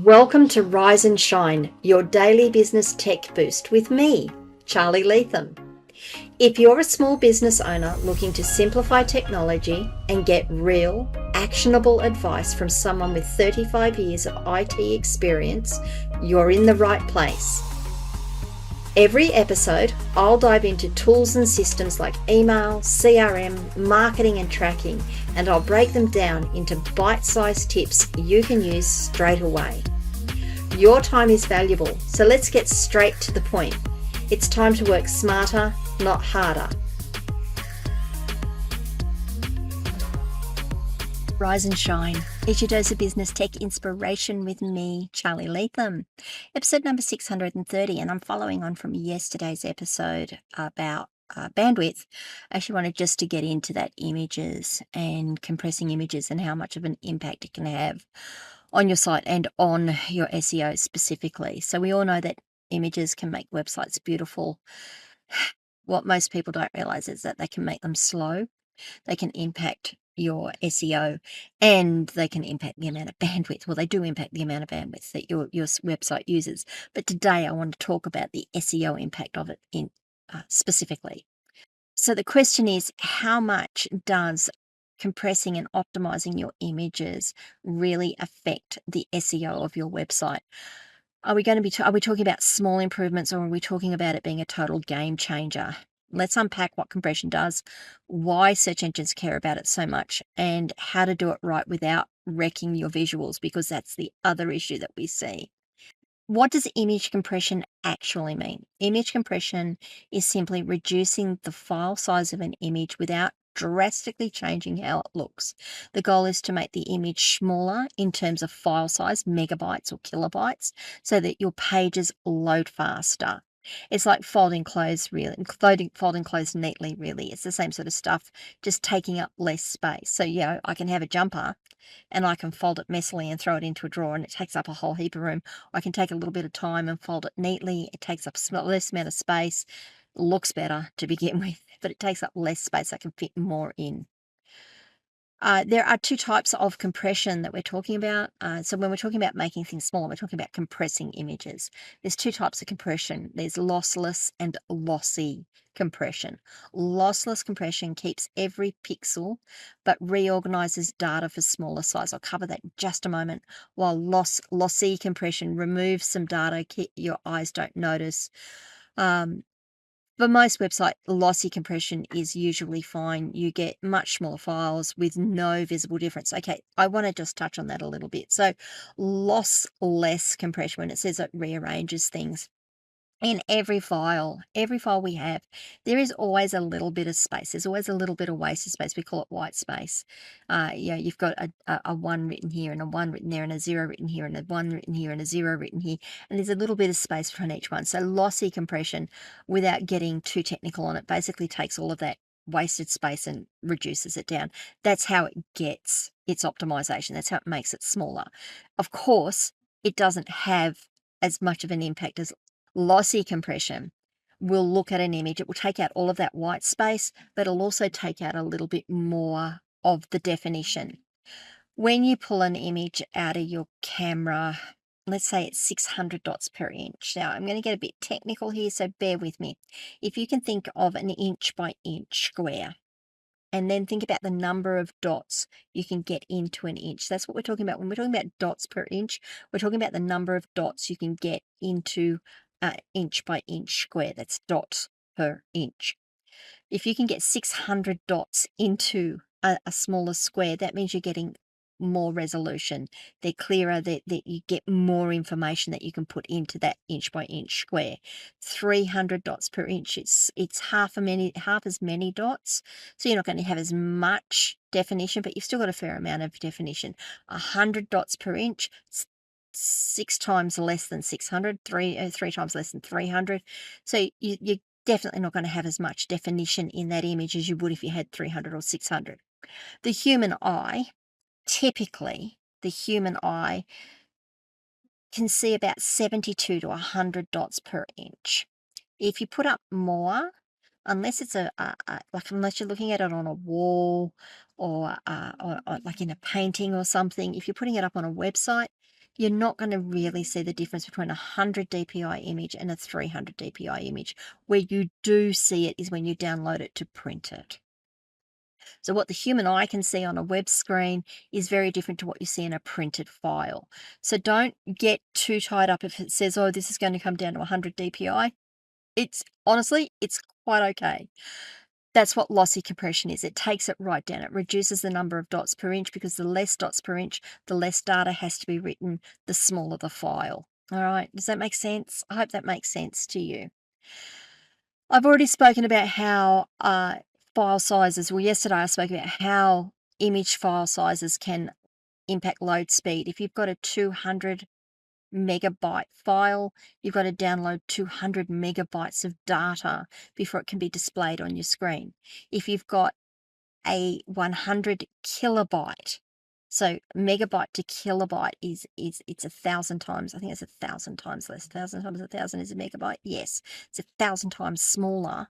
Welcome to Rise and Shine, your daily business tech boost with me, Charly Leetham. If you're a small business owner looking to simplify technology and get real, actionable advice from someone with 35 years of IT experience, you're in the right place. Every episode, I'll dive into tools and systems like email, CRM, marketing and tracking, and I'll break them down into bite-sized tips you can use straight away. Your time is valuable, so let's get straight to the point. It's time to work smarter, not harder. Rise and Shine. It's your dose of business tech inspiration with me, Charly Leetham. Episode number 630, and I'm following on from yesterday's episode about bandwidth. I actually wanted just to get into that images and compressing images and how much of an impact it can have on your site and on your SEO specifically. So we all know that images can make websites beautiful. What most people don't realize is that they can make them slow. They can impact your SEO and they can impact the amount of bandwidth. Well, they do impact the amount of bandwidth that your website uses. But today I want to talk about the SEO impact of it in specifically. So the question is, how much does compressing and optimizing your images really affect the SEO of your website? Are we talking about small improvements, or are we talking about it being a total game changer? Let's unpack what compression does, why search engines care about it so much, and how to do it right without wrecking your visuals, because that's the other issue that we see. What does image compression actually mean? Image compression is simply reducing the file size of an image without drastically changing how it looks. The goal is to make the image smaller in terms of file size, megabytes or kilobytes, so that your pages load faster. It's like folding clothes folding clothes neatly, really. It's the same sort of stuff, just taking up less space. So, I can have a jumper and I can fold it messily and throw it into a drawer and it takes up a whole heap of room. I can take a little bit of time and fold it neatly. It takes up less amount of space, looks better to begin with, but it takes up less space. I can fit more in. There are two types of compression that we're talking about. So when we're talking about making things smaller, we're talking about compressing images. There's two types of compression. There's lossless and lossy compression. Lossless compression keeps every pixel but reorganizes data for smaller size. I'll cover that in just a moment. While lossy compression removes some data your eyes don't notice. For most website, lossy compression is usually fine. You get much smaller files with no visible difference. Okay, I want to just touch on that a little bit. So lossless compression, when it says it rearranges things, in every file we have, there is always a little bit of space. There's always a little bit of wasted space. We call it white space. You've got a 1 written here and a 1 written there and a 0 written here and a 1 written here and a 0 written here. And there's a little bit of space between each one. So lossy compression, without getting too technical on it, basically takes all of that wasted space and reduces it down. That's how it gets its optimization. That's how it makes it smaller. Of course, it doesn't have as much of an impact as lossy compression. Will look at an image, it will take out all of that white space, but it'll also take out a little bit more of the definition. When you pull an image out of your camera, let's say it's 600 dots per inch. Now, I'm going to get a bit technical here, so bear with me. If you can think of an inch by inch square, and then think about the number of dots you can get into an inch. That's what we're talking about. When we're talking about dots per inch, we're talking about the number of dots you can get into inch by inch square. That's dots per inch. If you can get 600 dots into a smaller square, that means you're getting more resolution. They're clearer, that you get more information that you can put into that inch by inch square. 300 dots per inch, it's half as many dots, so you're not going to have as much definition, but you've still got a fair amount of definition. 100 dots per inch, 6 times less than 600, 3 times less than 300. So you're definitely not going to have as much definition in that image as you would if you had 300 or 600. The human eye, typically, can see about 72 to 100 dots per inch. If you put up more, unless it's unless you're looking at it on a wall or like in a painting or something, if you're putting it up on a website, you're not going to really see the difference between a 100 dpi image and a 300 dpi image. Where you do see it is when you download it to print it. So what the human eye can see on a web screen is very different to what you see in a printed file. So don't get too tied up if it says, oh, this is going to come down to 100 dpi. It's honestly, it's quite okay. That's what lossy compression is. It takes it right down. It reduces the number of dots per inch, because the less dots per inch, the less data has to be written, the smaller the file. All right, does that make sense? I hope that makes sense to you. I've already spoken about how file sizes, well, yesterday I spoke about how image file sizes can impact load speed. If you've got a 200 megabyte file, you've got to download 200 megabytes of data before it can be displayed on your screen. If you've got a 100 kilobyte, so megabyte to kilobyte is it's 1,000 times, I think it's 1,000 times less. 1,000 times 1,000 is a megabyte. Yes, it's 1,000 times smaller.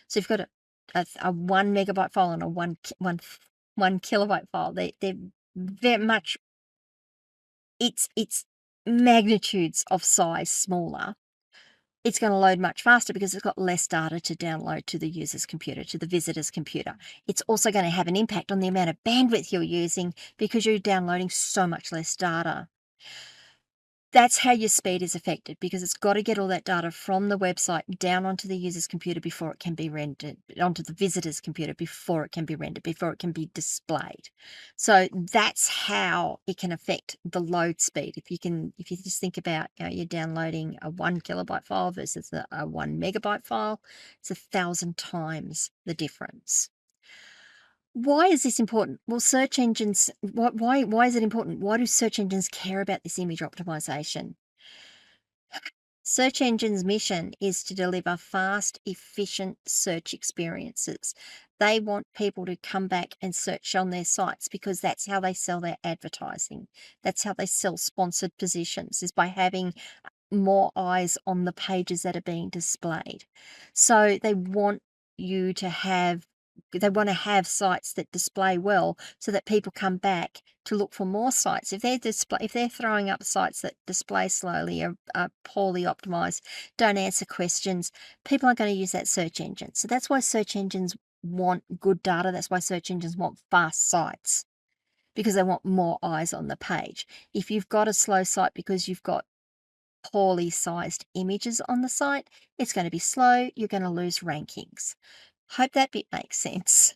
So you've got a 1 megabyte file and a one kilobyte file. They're very much, it's magnitudes of size smaller. It's going to load much faster because it's got less data to download to the user's computer, to the visitor's computer. It's also going to have an impact on the amount of bandwidth you're using because you're downloading so much less data. That's how your speed is affected, because it's got to get all that data from the website down onto the user's computer before it can be rendered, onto the visitor's computer before it can be rendered, before it can be displayed. So that's how it can affect the load speed. If you just think about, you're downloading a 1 kilobyte file versus a 1 megabyte file, it's 1,000 times the difference. Why is this important? Well, search engines, why is it important? Why do search engines care about this image optimization? Search engines' mission is to deliver fast, efficient search experiences. They want people to come back and search on their sites because that's how they sell their advertising. That's how they sell sponsored positions, is by having more eyes on the pages that are being displayed. So they want you to have they want to have sites that display well so that people come back to look for more sites. If they're throwing up sites that display slowly, are poorly optimized, don't answer questions, people aren't going to use that search engine. So that's why search engines want good data. That's why search engines want fast sites, because they want more eyes on the page. If you've got a slow site because you've got poorly sized images on the site, it's going to be slow. You're going to lose rankings. Hope that bit makes sense.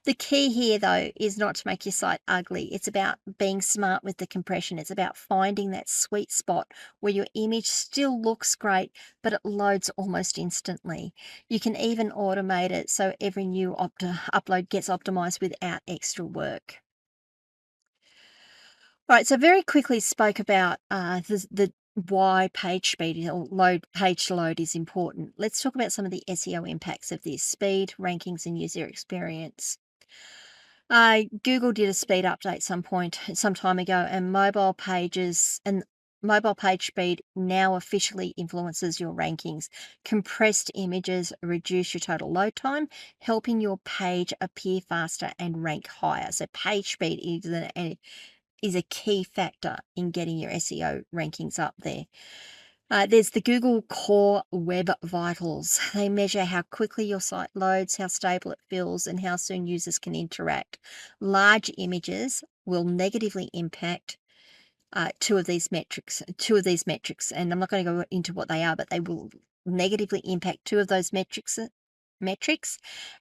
The key here, though, is not to make your site ugly. It's about being smart with the compression. It's about finding that sweet spot where your image still looks great, but it loads almost instantly. You can even automate it so every new upload gets optimized without extra work. Right, so very quickly spoke about the why page speed or page load is important. Let's talk about some of the SEO impacts of this: speed, rankings, and user experience. Google did a speed update some time ago, and mobile page speed now officially influences your rankings. Compressed images reduce your total load time, helping your page appear faster and rank higher. So page speed is a key factor in getting your SEO rankings up there. There's the Google Core Web Vitals. They measure how quickly your site loads, how stable it feels, and how soon users can interact. Large images will negatively impact two of these metrics, and I'm not going to go into what they are, but they will negatively impact two of those metrics,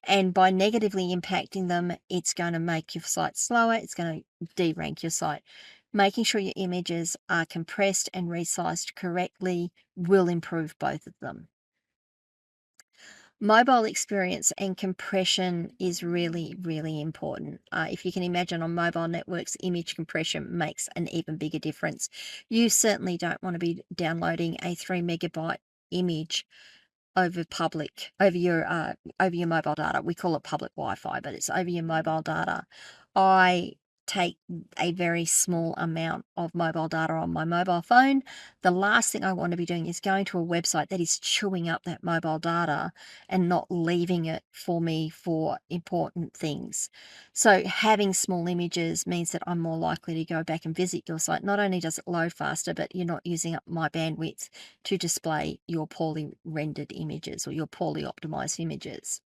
and by negatively impacting them, it's going to make your site slower. It's going to de-rank your site. Making sure your images are compressed and resized correctly will improve both of them. Mobile experience and compression is really, really important. If you can imagine, on mobile networks, image compression makes an even bigger difference. You certainly don't want to be downloading a 3 megabyte image over your mobile data. We call it public Wi-Fi, but it's over your mobile data. I take a very small amount of mobile data on my mobile phone, the last thing I want to be doing is going to a website that is chewing up that mobile data and not leaving it for me for important things. So having small images means that I'm more likely to go back and visit your site. Not only does it load faster, but you're not using up my bandwidth to display your poorly rendered images or your poorly optimized images.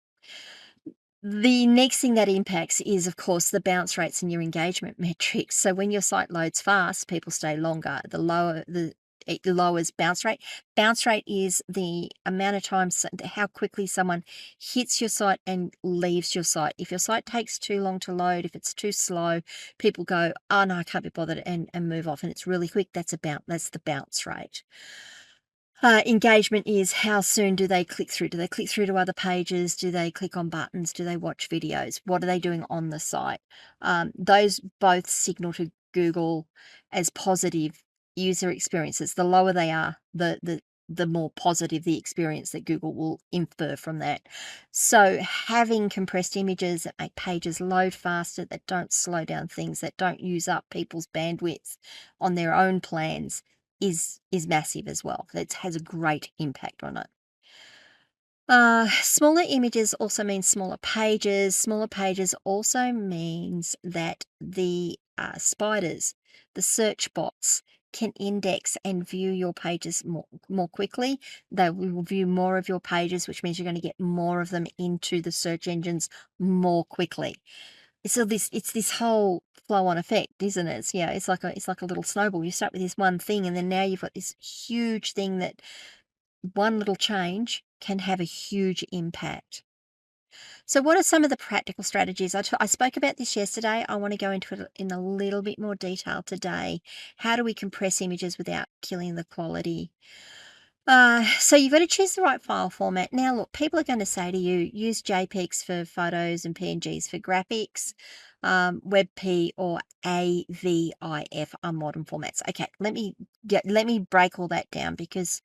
The next thing that impacts is, of course, the bounce rates and your engagement metrics. So when your site loads fast, people stay longer. It lowers bounce rate. Bounce rate is the amount of time, how quickly someone hits your site and leaves your site. If your site takes too long to load, if it's too slow, people go, oh no, I can't be bothered, and move off. And it's really quick. That's the bounce rate. Engagement is how soon do they click through? Do they click through to other pages? Do they click on buttons? Do they watch videos? What are they doing on the site? Those both signal to Google as positive user experiences. The lower they are, the more positive the experience that Google will infer from that. So having compressed images that make pages load faster, that don't slow down things, that don't use up people's bandwidth on their own plans is massive as well. It has a great impact on it. Smaller images also means smaller pages. Smaller pages also means that the spiders, the search bots, can index and view your pages more quickly. They will view more of your pages, which means you're going to get more of them into the search engines more quickly. So it's this whole flow-on effect, isn't it? It's like a little snowball. You start with this one thing, and then now you've got this huge thing that one little change can have a huge impact. So what are some of the practical strategies? I spoke about this yesterday. I want to go into it in a little bit more detail today. How do we compress images without killing the quality? So you've got to choose the right file format. Now, look, people are going to say to you, use JPEGs for photos and PNGs for graphics, WebP or AVIF are modern formats. Okay, let me break all that down because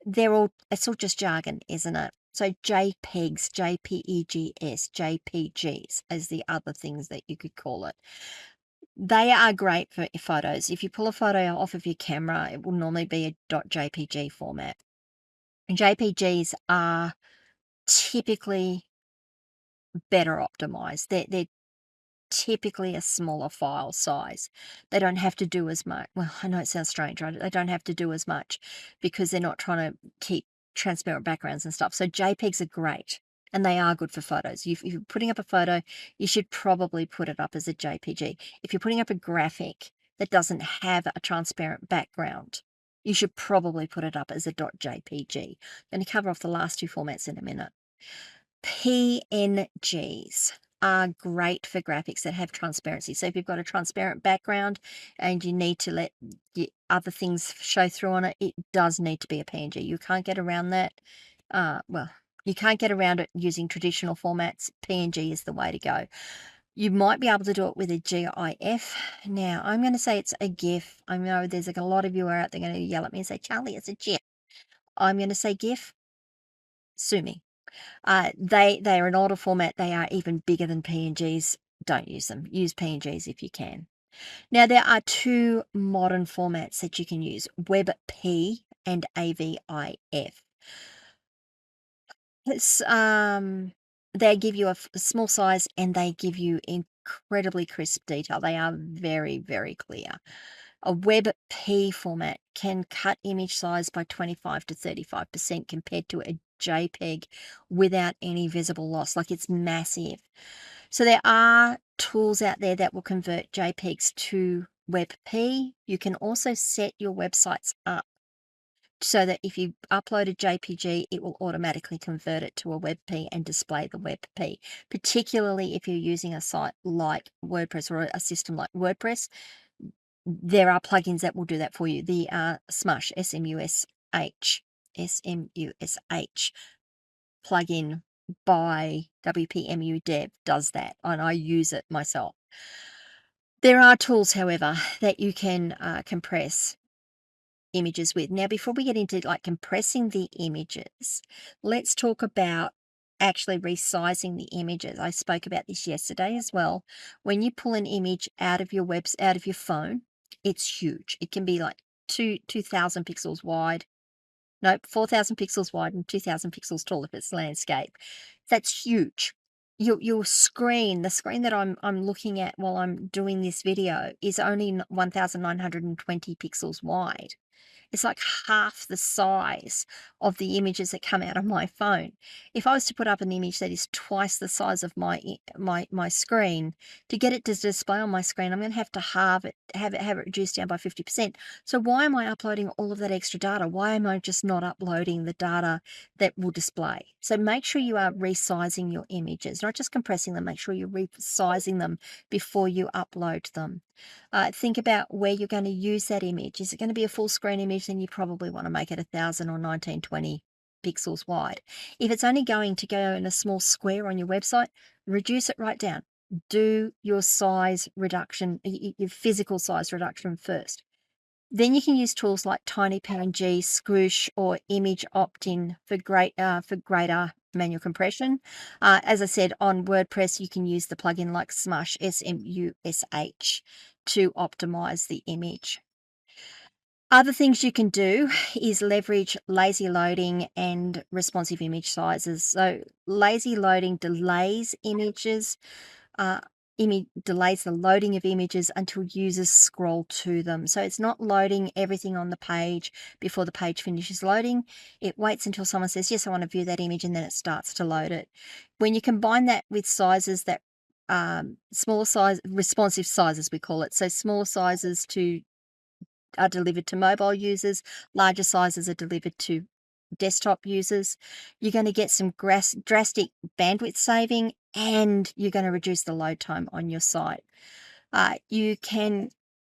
it's all just jargon, isn't it? So JPEGs, JPEGs, JPGs is the other things that you could call it. They are great for photos. If you pull a photo off of your camera, it will normally be a .jpg format. And JPGs are typically better optimized. They're typically a smaller file size. They don't have to do as much. Well, I know it sounds strange, right? They don't have to do as much because they're not trying to keep transparent backgrounds and stuff. So JPEGs are great and they are good for photos. If you're putting up a photo, you should probably put it up as a JPG. If you're putting up a graphic that doesn't have a transparent background, you should probably put it up as a .jpg. I'm going to cover off the last two formats in a minute. PNGs are great for graphics that have transparency. So if you've got a transparent background and you need to let other things show through on it, it does need to be a PNG. You can't get around that. Well, you can't get around it using traditional formats. PNG is the way to go. You might be able to do it with a GIF. Now, I'm going to say it's a GIF. I know there's a lot of you are out there going to yell at me and say, Charly, it's a GIF. I'm going to say GIF. Sue me. They are an older format. They are even bigger than PNGs. Don't use them. Use PNGs if you can. Now, there are two modern formats that you can use, WebP and AVIF. They give you a small size and they give you incredibly crisp detail. They are very, very clear. A WebP format can cut image size by 25 to 35% compared to a JPEG without any visible loss. Like, it's massive. So there are tools out there that will convert JPEGs to WebP. You can also set your websites up so that if you upload a JPG, it will automatically convert it to a WebP and display the WebP, particularly if you're using a site like WordPress or a system like WordPress. There are plugins that will do that for you. The Smush, S-M-U-S-H plugin by WPMU Dev does that, and I use it myself. There are tools, however, that you can compress images with. Now, before we get into like compressing the images, let's talk about actually resizing the images. I spoke about this yesterday as well. When you pull an image out of your out of your phone, it's huge. It can be like 2,000 pixels wide. Nope, 4,000 pixels wide and 2,000 pixels tall if it's landscape. That's huge. Your screen, the screen that I'm looking at while I'm doing this video, is only 1,920 pixels wide. It's like half the size of the images that come out of my phone. If I was to put up an image that is twice the size of my screen, to get it to display on my screen, I'm going to have to have it reduced down by 50%. So why am I uploading all of that extra data? Why am I just not uploading the data that will display? So make sure you are resizing your images, not just compressing them. Make sure you're resizing them before you upload them. Think about where you're going to use that image. Is it going to be a full screen image? Then you probably want to make it 1,000 or 1,920 pixels wide. If it's only going to go in a small square on your website, reduce it right down. Do your size reduction, your physical size reduction first. Then you can use tools like TinyPNG, Smush, or ImageOptim for greater manual compression. As I said, on WordPress, you can use the plugin like Smush, SMUSH, to optimize the image. Other things you can do is leverage lazy loading and responsive image sizes. So lazy loading delays images, delays the loading of images until users scroll to them. So it's not loading everything on the page before the page finishes loading. It waits until someone says, yes, I want to view that image, and then it starts to load it. When you combine that with sizes that smaller size, responsive sizes we call it, so smaller sizes are delivered to mobile users, larger sizes are delivered to desktop users, you're going to get some drastic bandwidth saving, and you're going to reduce the load time on your site. You can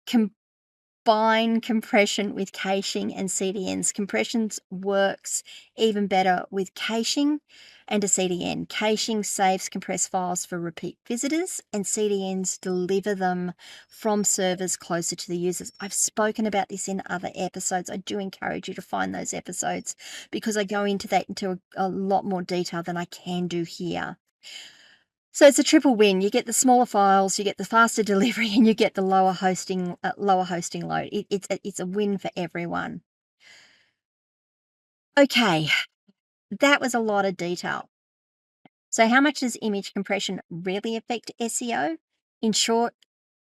combine compression with caching and CDNs. Compressions works even better with caching and a CDN. Caching saves compressed files for repeat visitors, and CDNs deliver them from servers closer to the users. I've spoken about this in other episodes. I do encourage you to find those episodes because I go into that into a lot more detail than I can do here. So it's a triple win. You get the smaller files, you get the faster delivery, and you get the lower hosting load. It's a win for everyone. Okay, that was a lot of detail. So how much does image compression really affect SEO? In short,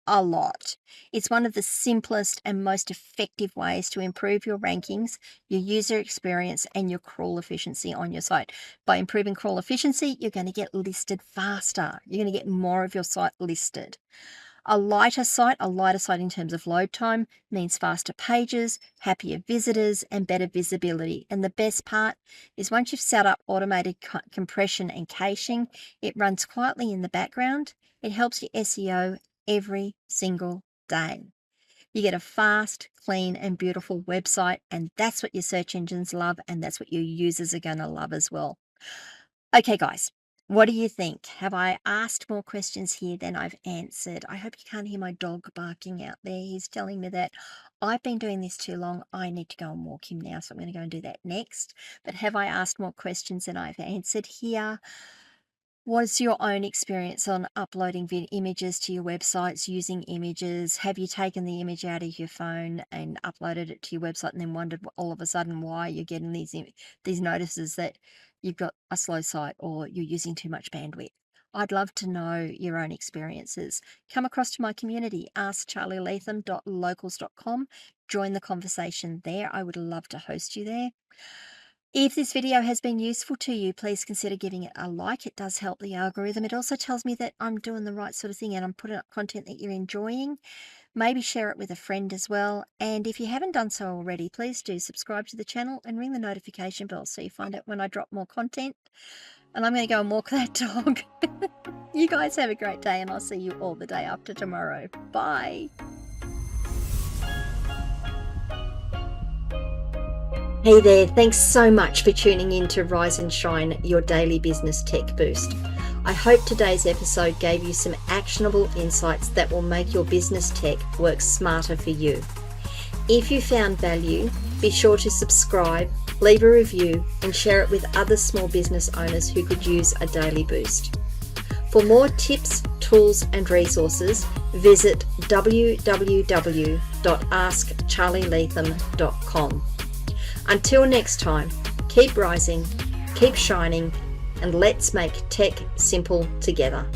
a lot. It's one of the simplest and most effective ways to improve your rankings, your user experience, and your crawl efficiency on your site. By improving crawl efficiency, you're going to get listed faster. You're going to get more of your site listed. A lighter site in terms of load time, means faster pages, happier visitors, and better visibility. And the best part is once you've set up automated compression and caching, it runs quietly in the background. It helps your SEO every single day. You get a fast, clean, and beautiful website, and that's what your search engines love, and that's what your users are going to love as well. Okay, guys, what do you think? Have I asked more questions here than I've answered? I hope you can't hear my dog barking out there. He's telling me that I've been doing this too long. I need to go and walk him now, so I'm going to go and do that next. But have I asked more questions than I've answered here? What's your own experience on uploading images to your websites, using images? Have you taken the image out of your phone and uploaded it to your website and then wondered all of a sudden why you're getting these notices that you've got a slow site or you're using too much bandwidth? I'd love to know your own experiences. Come across to my community, askcharlyleetham.locals.com. Join the conversation there. I would love to host you there. If this video has been useful to you, please consider giving it a like. It does help the algorithm. It also tells me that I'm doing the right sort of thing and I'm putting up content that you're enjoying. Maybe share it with a friend as well. And if you haven't done so already, please do subscribe to the channel and ring the notification bell so you find out when I drop more content. And I'm going to go and walk that dog. You guys have a great day, and I'll see you all the day after tomorrow. Bye. Hey there, thanks so much for tuning in to Rise and Shine, your daily business tech boost. I hope today's episode gave you some actionable insights that will make your business tech work smarter for you. If you found value, be sure to subscribe, leave a review, and share it with other small business owners who could use a daily boost. For more tips, tools, and resources, visit www.askcharlyleetham.com. Until next time, keep rising, keep shining, and let's make tech simple together.